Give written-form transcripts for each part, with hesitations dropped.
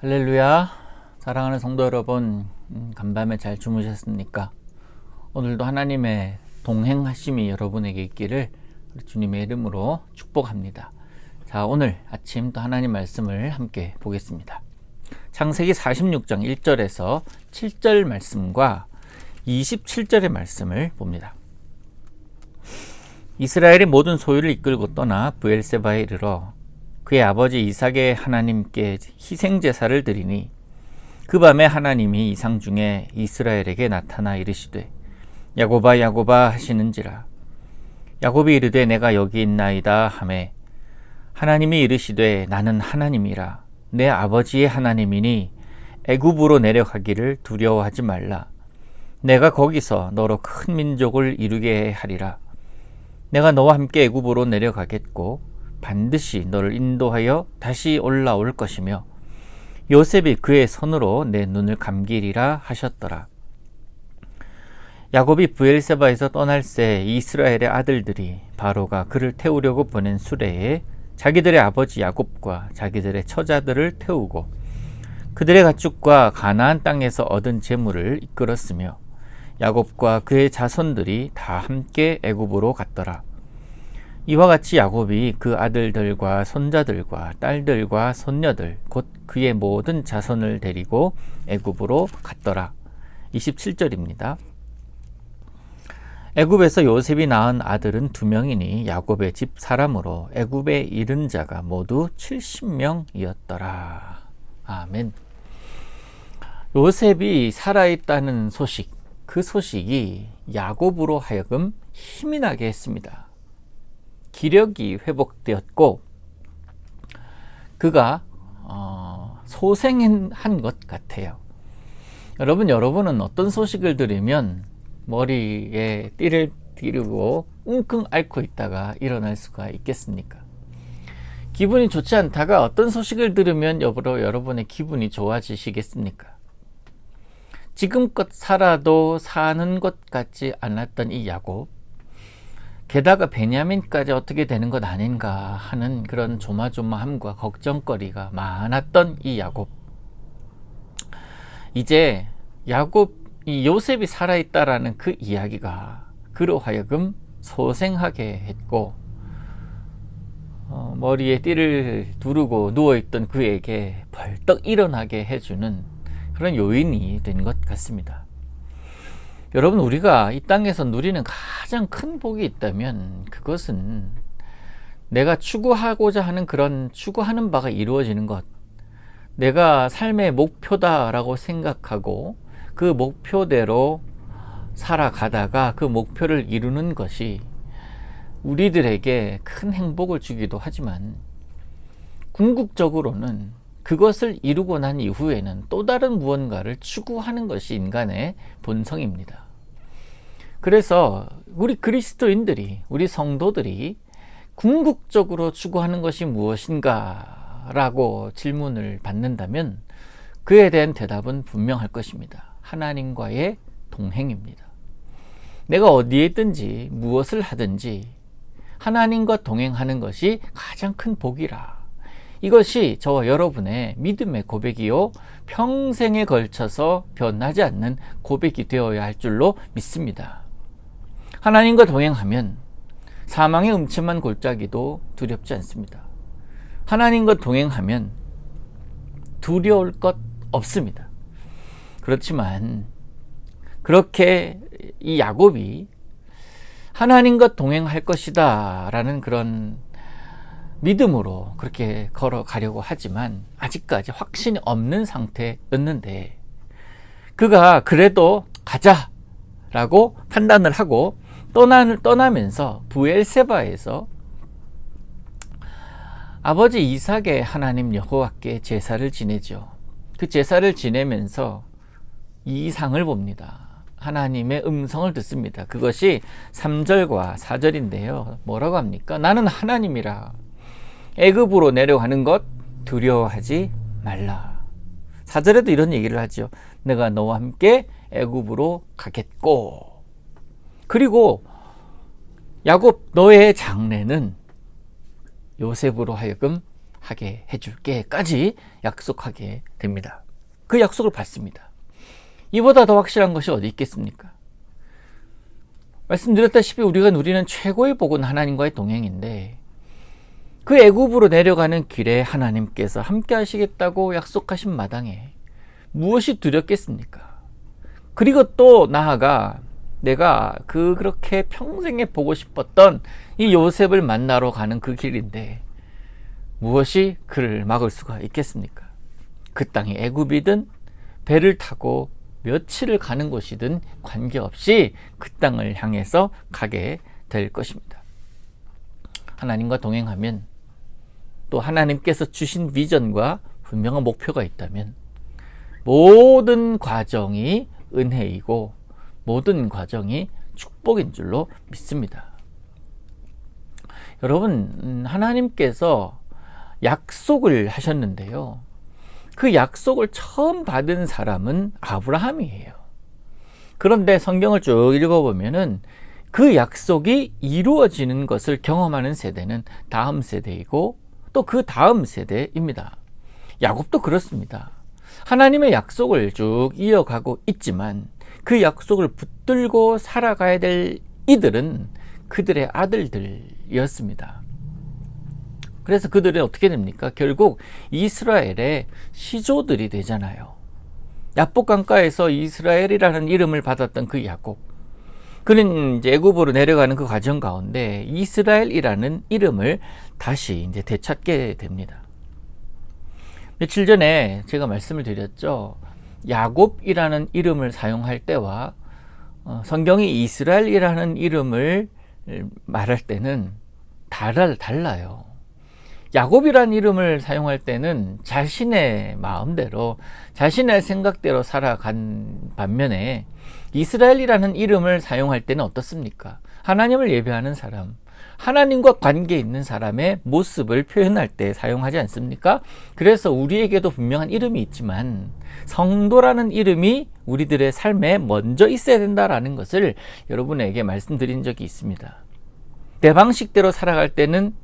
할렐루야. 사랑하는 성도 여러분, 간밤에 잘 주무셨습니까? 오늘도 하나님의 동행하심이 여러분에게 있기를 주님의 이름으로 축복합니다. 자, 오늘 아침 또 하나님 말씀을 함께 보겠습니다. 창세기 46장 1절에서 7절 말씀과 27절의 말씀을 봅니다. 이스라엘의 모든 소유를 이끌고 떠나 브엘세바에 이르러 그의 아버지 이삭의 하나님께 희생제사를 드리니 그 밤에 하나님이 이상 중에 이스라엘에게 나타나 이르시되 야곱아 야곱아 하시는지라. 야곱이 이르되 내가 여기 있나이다 하매 하나님이 이르시되 나는 하나님이라 내 아버지의 하나님이니 애굽으로 내려가기를 두려워하지 말라. 내가 거기서 너로 큰 민족을 이루게 하리라. 내가 너와 함께 애굽으로 내려가겠고 반드시 너를 인도하여 다시 올라올 것이며 요셉이 그의 손으로 내 눈을 감기리라 하셨더라. 야곱이 브엘세바에서 떠날 새 이스라엘의 아들들이 바로가 그를 태우려고 보낸 수레에 자기들의 아버지 야곱과 자기들의 처자들을 태우고 그들의 가축과 가나안 땅에서 얻은 재물을 이끌었으며 야곱과 그의 자손들이 다 함께 애굽으로 갔더라. 이와 같이 야곱이 그 아들들과 손자들과 딸들과 손녀들 곧 그의 모든 자손을 데리고 애굽으로 갔더라. 27절입니다. 애굽에서 요셉이 낳은 아들은 2명이니 야곱의 집 사람으로 애굽에 이른 자가 모두 70명이었더라. 아멘. 요셉이 살아있다는 소식, 그 소식이 야곱으로 하여금 힘이 나게 했습니다. 기력이 회복되었고 그가 소생한 것 같아요. 여러분은 어떤 소식을 들으면 머리에 띠를 띠르고 웅킁 앓고 있다가 일어날 수가 있겠습니까? 기분이 좋지 않다가 어떤 소식을 들으면 여러분의 기분이 좋아지시겠습니까? 지금껏 살아도 사는 것 같지 않았던 이 야곱, 게다가 베냐민까지 어떻게 되는 것 아닌가 하는 그런 조마조마함과 걱정거리가 많았던 이 야곱. 이제 이 요셉이 살아있다라는 그 이야기가 그로 하여금 소생하게 했고 머리에 띠를 두르고 누워있던 그에게 벌떡 일어나게 해주는 그런 요인이 된 것 같습니다. 여러분, 우리가 이 땅에서 누리는 가장 큰 복이 있다면 그것은 내가 추구하고자 하는 그런 추구하는 바가 이루어지는 것, 내가 삶의 목표다라고 생각하고 그 목표대로 살아가다가 그 목표를 이루는 것이 우리들에게 큰 행복을 주기도 하지만 궁극적으로는 그것을 이루고 난 이후에는 또 다른 무언가를 추구하는 것이 인간의 본성입니다. 그래서 우리 그리스도인들이, 우리 성도들이 궁극적으로 추구하는 것이 무엇인가 라고 질문을 받는다면 그에 대한 대답은 분명할 것입니다. 하나님과의 동행입니다. 내가 어디에 있든지 무엇을 하든지 하나님과 동행하는 것이 가장 큰 복이라. 이것이 저와 여러분의 믿음의 고백이요 평생에 걸쳐서 변하지 않는 고백이 되어야 할 줄로 믿습니다. 하나님과 동행하면 사망의 음침한 골짜기도 두렵지 않습니다. 하나님과 동행하면 두려울 것 없습니다. 그렇지만 그렇게 이 야곱이 하나님과 동행할 것이다 라는 그런 믿음으로 그렇게 걸어가려고 하지만 아직까지 확신이 없는 상태였는데 그가 그래도 가자 라고 판단을 하고 떠나면서 브엘세바에서 아버지 이삭의 하나님 여호와께 제사를 지내죠. 그 제사를 지내면서 이상을 봅니다. 하나님의 음성을 듣습니다. 그것이 3절과 4절인데요. 뭐라고 합니까? 나는 하나님이라. 애굽으로 내려가는 것 두려워하지 말라. 4절에도 이런 얘기를 하죠. 내가 너와 함께 애굽으로 가겠고. 그리고 야곱 너의 장래는 요셉으로 하여금 하게 해줄게까지 약속하게 됩니다. 그 약속을 받습니다. 이보다 더 확실한 것이 어디 있겠습니까? 말씀드렸다시피 우리가 누리는 최고의 복은 하나님과의 동행인데, 그 애굽으로 내려가는 길에 하나님께서 함께 하시겠다고 약속하신 마당에 무엇이 두렵겠습니까? 그리고 또 나아가 내가 그렇게 평생에 보고 싶었던 이 요셉을 만나러 가는 그 길인데 무엇이 그를 막을 수가 있겠습니까? 그 땅이 애굽이든 배를 타고 며칠을 가는 곳이든 관계없이 그 땅을 향해서 가게 될 것입니다. 하나님과 동행하면, 또 하나님께서 주신 비전과 분명한 목표가 있다면 모든 과정이 은혜이고 모든 과정이 축복인 줄로 믿습니다. 여러분, 하나님께서 약속을 하셨는데요, 그 약속을 처음 받은 사람은 아브라함이에요. 그런데 성경을 쭉 읽어보면은 그 약속이 이루어지는 것을 경험하는 세대는 다음 세대이고 또 그 다음 세대입니다. 야곱도 그렇습니다. 하나님의 약속을 쭉 이어가고 있지만 그 약속을 붙들고 살아가야 될 이들은 그들의 아들들이었습니다. 그래서 그들은 어떻게 됩니까? 결국 이스라엘의 시조들이 되잖아요. 야복 강가에서 이스라엘이라는 이름을 받았던 그 야곱, 그는 이제 애굽으로 내려가는 그 과정 가운데 이스라엘이라는 이름을 다시 이제 되찾게 됩니다. 며칠 전에 제가 말씀을 드렸죠. 야곱이라는 이름을 사용할 때와 성경이 이스라엘이라는 이름을 말할 때는 달라요. 야곱이라는 이름을 사용할 때는 자신의 마음대로, 자신의 생각대로 살아간 반면에 이스라엘이라는 이름을 사용할 때는 어떻습니까? 하나님을 예배하는 사람, 하나님과 관계 있는 사람의 모습을 표현할 때 사용하지 않습니까? 그래서 우리에게도 분명한 이름이 있지만 성도라는 이름이 우리들의 삶에 먼저 있어야 된다라는 것을 여러분에게 말씀드린 적이 있습니다. 내 방식대로 살아갈 때는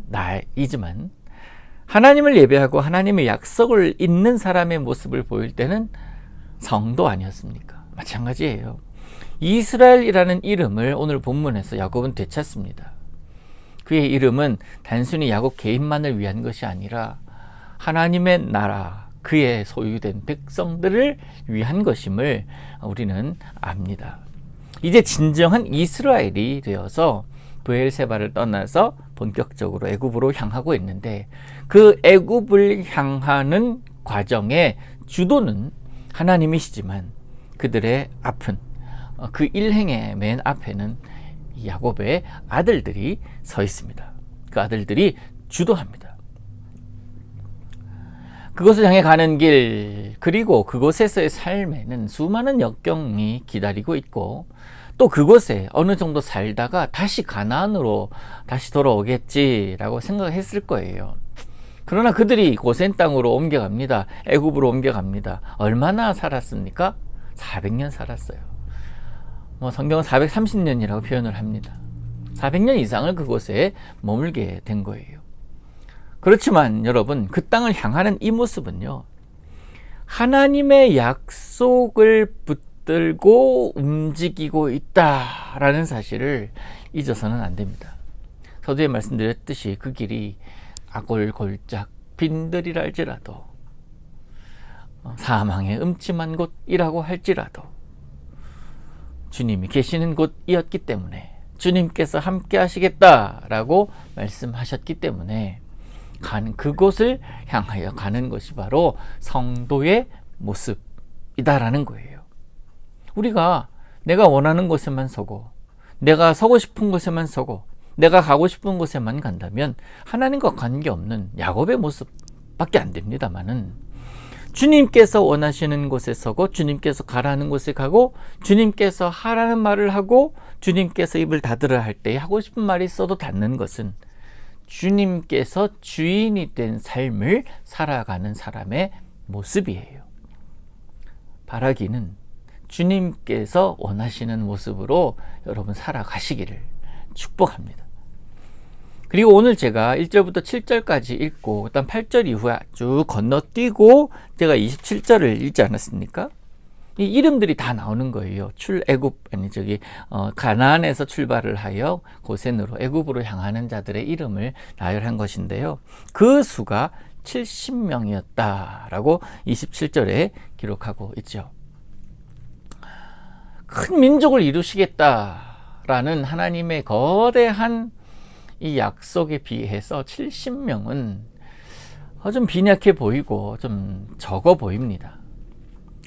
나이지만 하나님을 예배하고 하나님의 약속을 잇는 사람의 모습을 보일 때는 성도 아니었습니까? 마찬가지예요. 이스라엘이라는 이름을 오늘 본문에서 야곱은 되찾습니다. 그의 이름은 단순히 야곱 개인만을 위한 것이 아니라 하나님의 나라, 그의 소유된 백성들을 위한 것임을 우리는 압니다. 이제 진정한 이스라엘이 되어서 브엘세바를 떠나서 본격적으로 애굽으로 향하고 있는데, 그 애굽을 향하는 과정의 주도는 하나님이시지만 그들의 앞은, 그 일행의 맨 앞에는 야곱의 아들들이 서 있습니다. 그 아들들이 주도합니다. 그것을 향해 가는 길, 그리고 그곳에서의 삶에는 수많은 역경이 기다리고 있고, 또 그곳에 어느 정도 살다가 다시 가나안으로 다시 돌아오겠지라고 생각했을 거예요. 그러나 그들이 고센 땅으로 옮겨갑니다. 애굽으로 옮겨갑니다. 얼마나 살았습니까? 400년 살았어요. 성경은 430년이라고 표현을 합니다. 400년 이상을 그곳에 머물게 된 거예요. 그렇지만 여러분, 그 땅을 향하는 이 모습은요, 하나님의 약속을 붙들고 움직이고 있다라는 사실을 잊어서는 안 됩니다. 서두에 말씀드렸듯이 그 길이 아골골짝 빈들이라 할지라도, 사망의 음침한 곳이라고 할지라도 주님이 계시는 곳이었기 때문에, 주님께서 함께 하시겠다라고 말씀하셨기 때문에 그곳을 향하여 가는 것이 바로 성도의 모습이다라는 거예요. 우리가 내가 원하는 곳에만 서고, 내가 서고 싶은 곳에만 서고, 내가 가고 싶은 곳에만 간다면 하나님과 관계없는 야곱의 모습밖에 안 됩니다만은, 주님께서 원하시는 곳에 서고, 주님께서 가라는 곳에 가고, 주님께서 하라는 말을 하고, 주님께서 입을 닫으라 할 때 하고 싶은 말이 있어도 닫는 것은 주님께서 주인이 된 삶을 살아가는 사람의 모습이에요. 바라기는 주님께서 원하시는 모습으로 여러분 살아가시기를 축복합니다. 그리고 오늘 제가 1절부터 7절까지 읽고 일단 8절 이후에 쭉 건너뛰고 제가 27절을 읽지 않았습니까? 이 이름들이 다 나오는 거예요. 가나안에서 출발을 하여 고센으로 애굽으로 향하는 자들의 이름을 나열한 것인데요. 그 수가 70명이었다라고 27절에 기록하고 있죠. 큰 민족을 이루시겠다라는 하나님의 거대한 이 약속에 비해서 70명은 좀 빈약해 보이고 좀 적어 보입니다.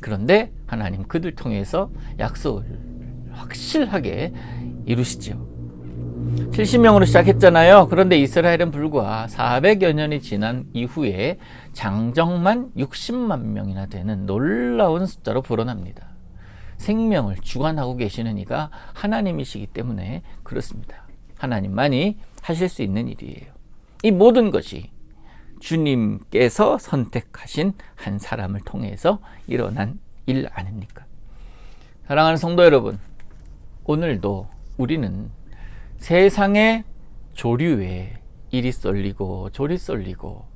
그런데 하나님 그들 통해서 약속을 확실하게 이루시죠. 70명으로 시작했잖아요. 그런데 이스라엘은 불과 400여 년이 지난 이후에 장정만 60만 명이나 되는 놀라운 숫자로 불어납니다. 생명을 주관하고 계시는 이가 하나님이시기 때문에 그렇습니다. 하나님만이 하실 수 있는 일이에요. 이 모든 것이 주님께서 선택하신 한 사람을 통해서 일어난 일 아닙니까? 사랑하는 성도 여러분, 오늘도 우리는 세상의 조류에 이리 쏠리고 저리 쏠리고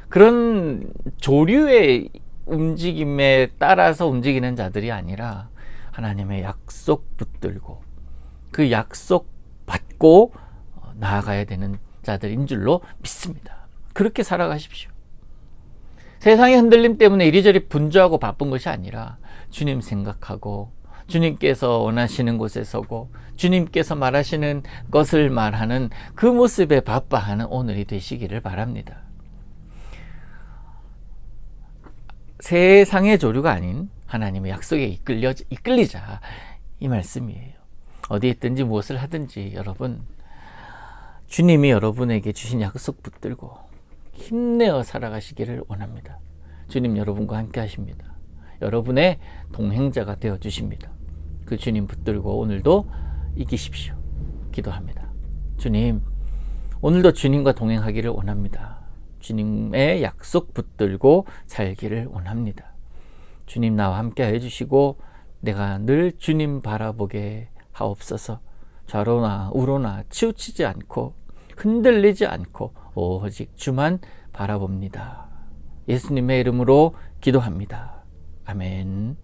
그런 조류의 움직임에 따라서 움직이는 자들이 아니라 하나님의 약속 붙들고 그 약속 받고 나아가야 되는 자들인 줄로 믿습니다. 그렇게 살아가십시오. 세상의 흔들림 때문에 이리저리 분주하고 바쁜 것이 아니라 주님 생각하고 주님께서 원하시는 곳에 서고 주님께서 말하시는 것을 말하는 그 모습에 바빠하는 오늘이 되시기를 바랍니다. 세상의 조류가 아닌 하나님의 약속에 이끌리자 이 말씀이에요. 어디에 있든지 무엇을 하든지 여러분 주님이 여러분에게 주신 약속 붙들고 힘내어 살아가시기를 원합니다. 주님 여러분과 함께 하십니다. 여러분의 동행자가 되어 주십니다. 그 주님 붙들고 오늘도 이기십시오. 기도합니다. 주님, 오늘도 주님과 동행하기를 원합니다. 주님의 약속 붙들고 살기를 원합니다. 주님 나와 함께 해주시고 내가 늘 주님 바라보게 하옵소서. 좌로나 우로나 치우치지 않고 흔들리지 않고 오직 주만 바라봅니다. 예수님의 이름으로 기도합니다. 아멘.